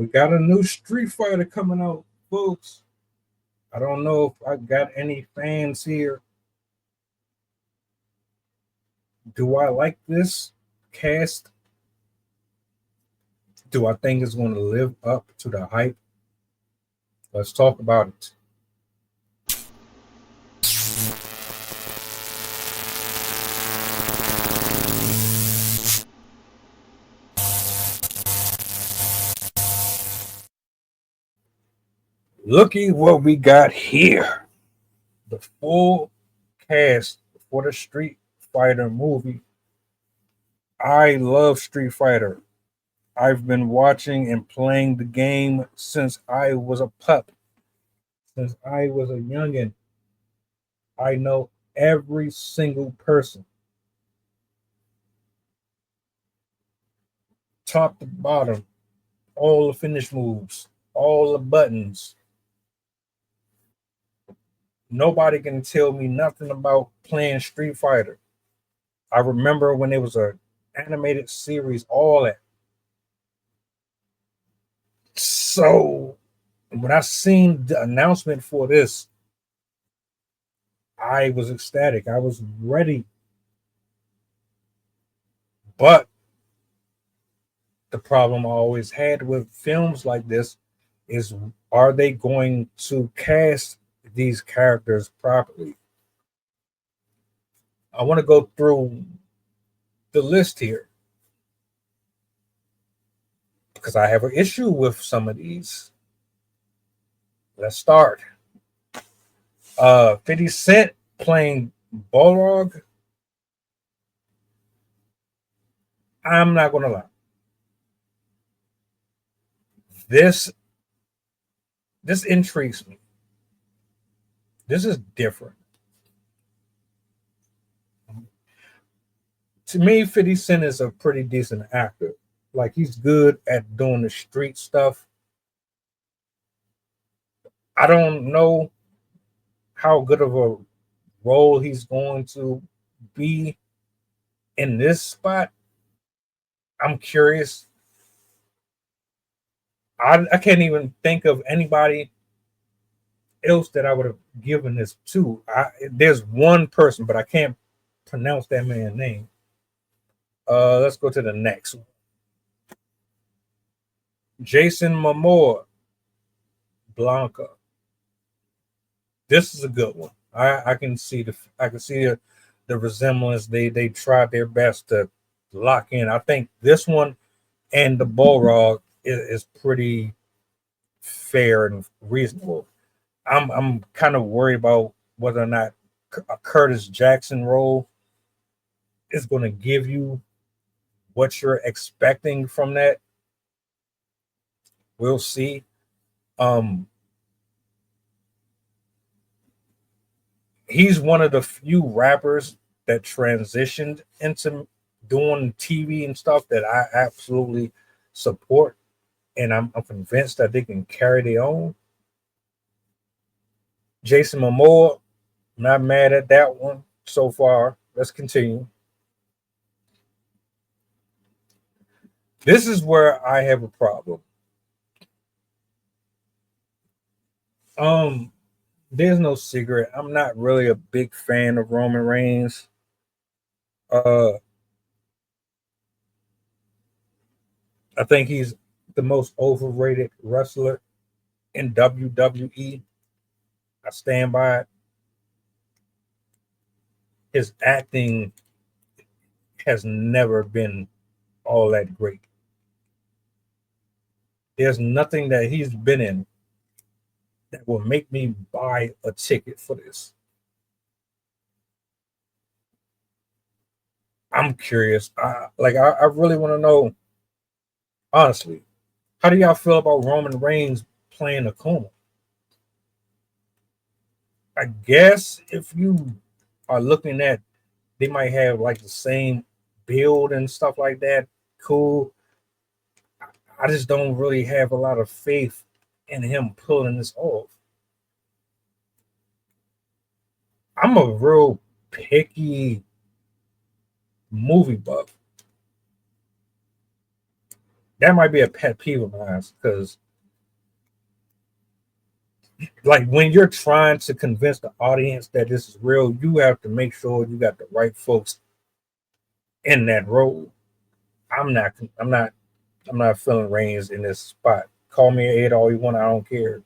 We got a new Street Fighter coming out, folks. I don't know if I got any fans here. Do I like this cast? Do I think it's going to live up to the hype? Let's talk about it. Looky what we got here. The full cast for the Street Fighter movie. I love Street Fighter. I've been watching and playing the game since I was a pup, since I was a youngin'. I know every single person, top to bottom, all the finish moves, all the buttons. Nobody can tell me nothing about playing Street Fighter. I remember when it was a animated series, all that. So when I seen the announcement for this, I was ecstatic. I was ready. But the problem I always had with films like this is, are they going to cast these characters properly? I want to go through the list here because I have an issue with some of these. Let's start. 50 Cent playing Balrog. I'm not gonna lie. This this intrigues me. This is different. To me, 50 Cent is a pretty decent actor. Like, he's good at doing the street stuff. I don't know how good of a role he's going to be in this spot. I'm curious. I can't even think of anybody else that I would have given this to. There's one person, but I can't pronounce that man's name. Let's go to the next one. Jason Momoa, Blanca. This is a good one. I can see the resemblance. They tried their best to lock in. I think this one and the Balrog is pretty fair and reasonable. I'm kind of worried about whether or not a Curtis Jackson role is going to give you what you're expecting from that. We'll see. Um, he's one of the few rappers that transitioned into doing TV and stuff that I absolutely support, and I'm convinced that they can carry their own. Jason Momoa, not mad at that one so far. Let's continue. This is where I have a problem. Um, there's no secret. I'm not really a big fan of Roman Reigns. Uh, I think he's the most overrated wrestler in WWE. I stand by it. His acting has never been all that great. There's nothing that he's been in that will make me buy a ticket for this. I'm curious. I really want to know, honestly, how do y'all feel about Roman Reigns playing Akuma? I guess if you are looking at, they might have like the same build and stuff like that. Cool. I just don't really have a lot of faith in him pulling this off. I'm a real picky movie buff. That might be a pet peeve of mine because, like, when you're trying to convince the audience that this is real, you have to make sure you got the right folks in that role. I'm not. I'm not. I'm not feeling Reigns in this spot. Call me an 8 all you want. I don't care.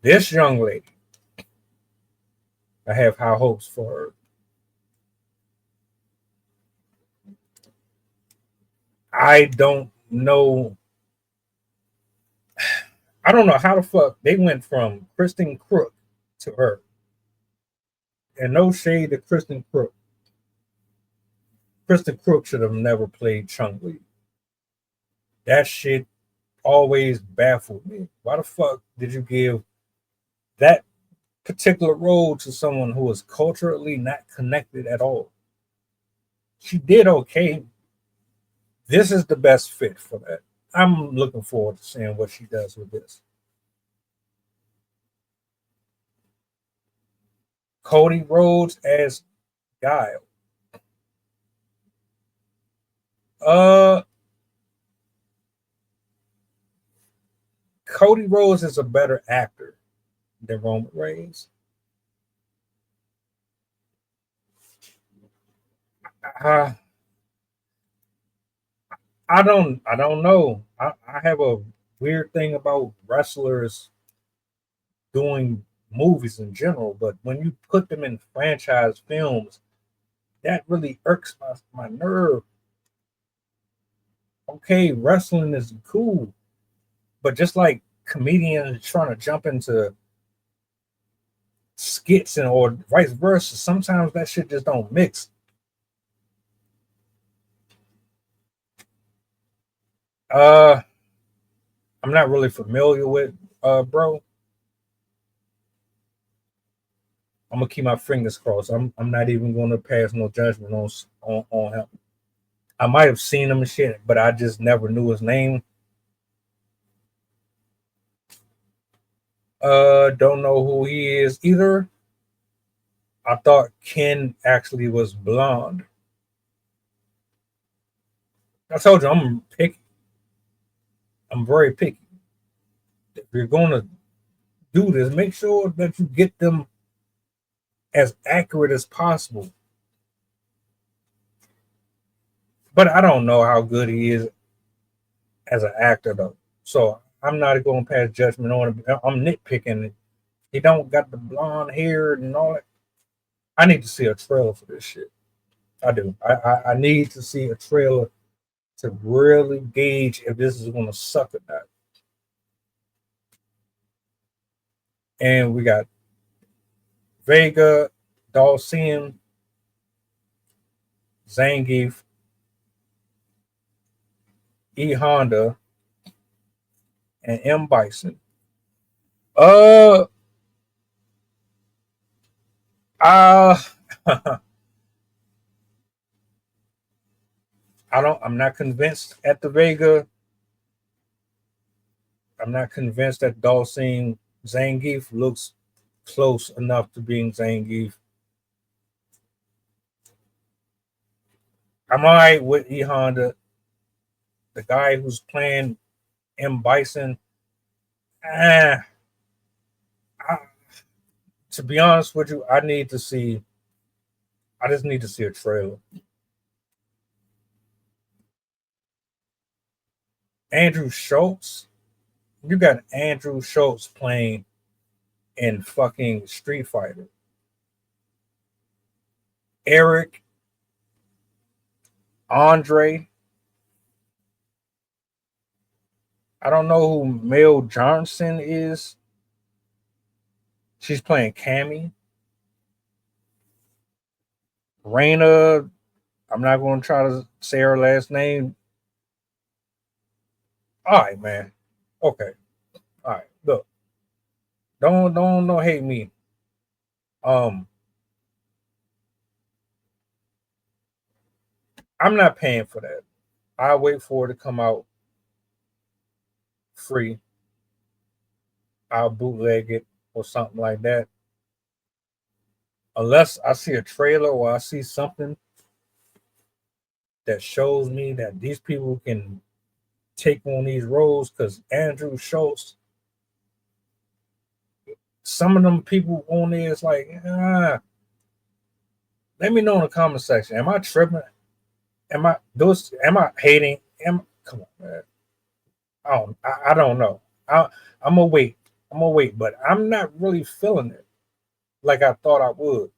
This young lady, I have high hopes for her. I don't know. I don't know how the fuck they went from Kristen Crook to her. And no shade to Kristen Crook. Kristen Crook should have never played Chung Li. That shit always baffled me. Why the fuck did you give that particular role to someone who was culturally not connected at all? She did okay. This is the best fit for that. I'm looking forward to seeing what she does with this. Cody Rhodes as Guile. Uh, Cody Rhodes is a better actor than Roman Reigns. Uh, I don't know. I have a weird thing about wrestlers doing movies in general, but when you put them in franchise films, that really irks my nerve. Okay, wrestling is cool, but just like comedians trying to jump into skits and or vice versa, sometimes that shit just don't mix. Uh, I'm not really familiar with bro. I'm gonna keep my fingers crossed. I'm not even gonna pass no judgment on him. I might have seen him and shit, but I just never knew his name. Don't know who he is either. I thought Ken actually was blonde. I told you I'm picky. I'm very picky. If you're gonna do this, make sure that you get them as accurate as possible. But I don't know how good he is as an actor though. So I'm not going to pass judgment on him. I'm nitpicking. He don't got the blonde hair and all that. I need to see a trailer for this shit. I do. I need to see a trailer to really gauge if this is going to suck or not. And we got Vega, Dawson, Zangief, E Honda, and M Bison. Uh, uh I don't. I'm not convinced at the Vega. I'm not convinced that Dawson Zangief looks close enough to being Zangief. I'm all right with E Honda, the guy who's playing M Bison. Ah, I, to be honest with you, I need to see. I just need to see a trailer. Andrew Schultz. You got Andrew Schultz playing in fucking Street Fighter. Eric, Andre. I don't know who Mel Johnson is. She's playing Cammy. Raina. I'm not going to try to say her last name. All right, man. Okay. All right. Look. Don't hate me. Um, I'm not paying for that. I'll wait for it to come out free. I'll bootleg it or something like that. Unless I see a trailer or I see something that shows me that these people can take on these roles. Because Andrew Schultz, some of them people on there is like, let me know in the comment section. Am I tripping? Am I hating? Come on, man. I don't know. I'm gonna wait. But I'm not really feeling it like I thought I would.